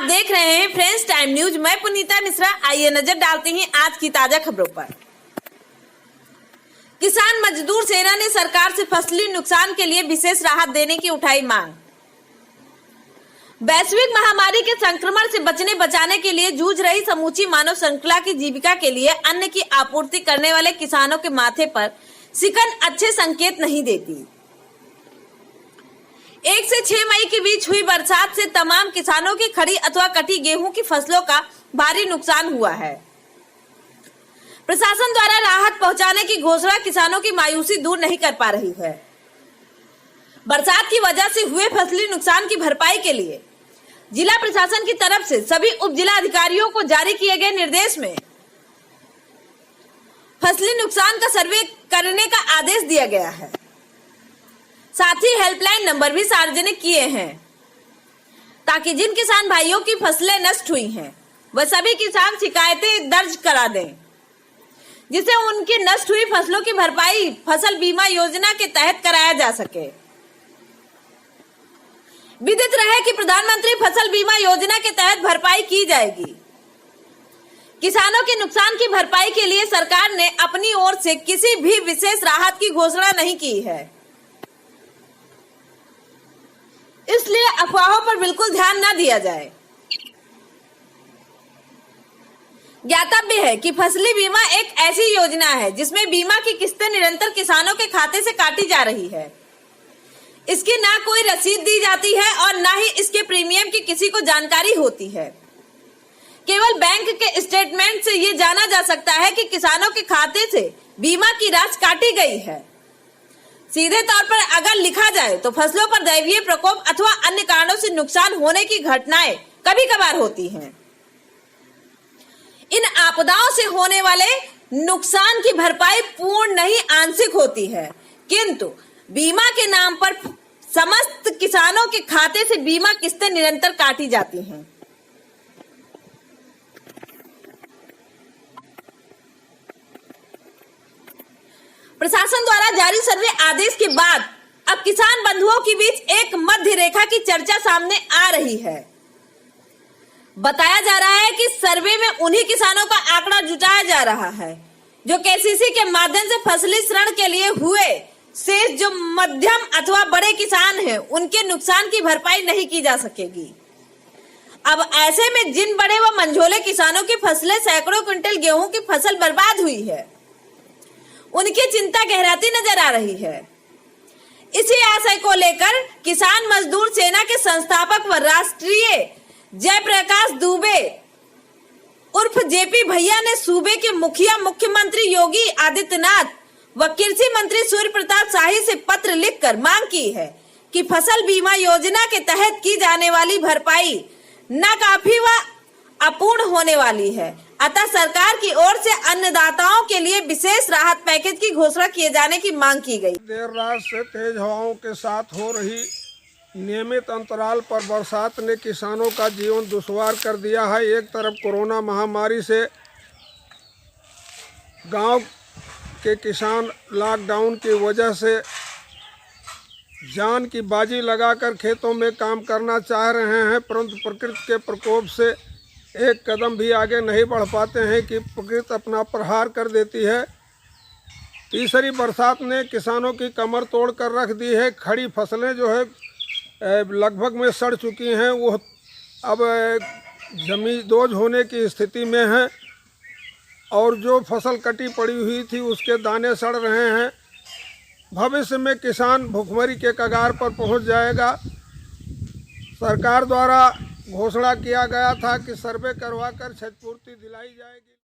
आप देख रहे हैं फ्रेंड्स टाइम न्यूज। मैं पुनीता मिश्रा। आइए नजर डालते हैं आज की ताजा खबरों पर। किसान मजदूर सेना ने सरकार से फसली नुकसान के लिए विशेष राहत देने की उठाई मांग। वैश्विक महामारी के संक्रमण से बचने बचाने के लिए जूझ रही समूची मानव श्रृंखला की जीविका के लिए अन्न की आपूर्ति करने वाले किसानों के माथे पर शिकन अच्छे संकेत नहीं देती। 1 से 6 मई के बीच हुई बरसात से तमाम किसानों की खड़ी अथवा कटी गेहूं की फसलों का भारी नुकसान हुआ है। प्रशासन द्वारा राहत पहुंचाने की घोषणा किसानों की मायूसी दूर नहीं कर पा रही है। बरसात की वजह से हुए फसली नुकसान की भरपाई के लिए जिला प्रशासन की तरफ से सभी उप जिला अधिकारियों को जारी किए गए निर्देश में फसली नुकसान का सर्वे करने का आदेश दिया गया है। साथ ही हेल्पलाइन नंबर भी सार्वजनिक किए हैं ताकि जिन किसान भाइयों की फसलें नष्ट हुई हैं वह सभी किसान शिकायतें दर्ज करा दें, जिससे उनकी नष्ट हुई फसलों की भरपाई फसल बीमा योजना के तहत कराया जा सके। विदित रहे कि प्रधानमंत्री फसल बीमा योजना के तहत भरपाई की जाएगी। किसानों के नुकसान की भरपाई के लिए सरकार ने अपनी ओर से किसी भी विशेष राहत की घोषणा नहीं की है, इसलिए अफवाहों पर बिल्कुल ध्यान न दिया जाए। ज्ञातव्य है कि फसली बीमा एक ऐसी योजना है जिसमें बीमा की किस्तें निरंतर किसानों के खाते से काटी जा रही है। इसकी ना कोई रसीद दी जाती है और ना ही इसके प्रीमियम की किसी को जानकारी होती है। केवल बैंक के स्टेटमेंट से ये जाना जा सकता है कि किसानों के खाते से बीमा की राशि काटी गई है। सीधे तौर पर अगर लिखा जाए तो फसलों पर दैवीय प्रकोप अथवा अन्य कारणों से नुकसान होने की घटनाएं कभी कभार होती हैं। इन आपदाओं से होने वाले नुकसान की भरपाई पूर्ण नहीं आंशिक होती है, किंतु बीमा के नाम पर समस्त किसानों के खाते से बीमा किस्तें निरंतर काटी जाती हैं। प्रशासन द्वारा जारी सर्वे आदेश के बाद अब किसान बंधुओं के बीच एक मध्य रेखा की चर्चा सामने आ रही है। बताया जा रहा है कि सर्वे में उन्हीं किसानों का आंकड़ा जुटाया जा रहा है जो केसीसी के माध्यम से फसली ऋण के लिए हुए शेष जो मध्यम अथवा बड़े किसान हैं उनके नुकसान की भरपाई नहीं की जा सकेगी। अब ऐसे में जिन बड़े व मंझोले किसानों की फसलें सैकड़ों क्विंटल गेहूं की फसल बर्बाद हुई है उनकी चिंता गहराती नजर आ रही है। इसी आशय को लेकर किसान मजदूर सेना के संस्थापक व राष्ट्रीय जयप्रकाश दुबे उर्फ जेपी भैया ने सूबे के मुखिया मुख्यमंत्री योगी आदित्यनाथ व कृषि मंत्री सूर्य प्रताप शाही से पत्र लिखकर मांग की है कि फसल बीमा योजना के तहत की जाने वाली भरपाई नाकाफी व अपूर्ण होने वाली है। अतः सरकार की ओर से अन्नदाताओं के लिए विशेष राहत पैकेज की घोषणा किए जाने की मांग की गई। देर रात से तेज हवाओं के साथ हो रही नियमित अंतराल पर बरसात ने किसानों का जीवन दुश्वार कर दिया है। एक तरफ कोरोना महामारी से गांव के किसान लॉकडाउन की वजह से जान की बाजी लगाकर खेतों में काम करना चाह रहे हैं, परंतु प्रकृति के प्रकोप से एक कदम भी आगे नहीं बढ़ पाते हैं कि प्रकृति अपना प्रहार कर देती है। तीसरी बरसात ने किसानों की कमर तोड़ कर रख दी है। खड़ी फसलें जो है लगभग में सड़ चुकी हैं, वो अब जमी दोज होने की स्थिति में है और जो फसल कटी पड़ी हुई थी उसके दाने सड़ रहे हैं। भविष्य में किसान भुखमरी के कगार पर पहुंच जाएगा। सरकार द्वारा घोषणा किया गया था कि सर्वे करवाकर क्षतिपूर्ति दिलाई जाएगी।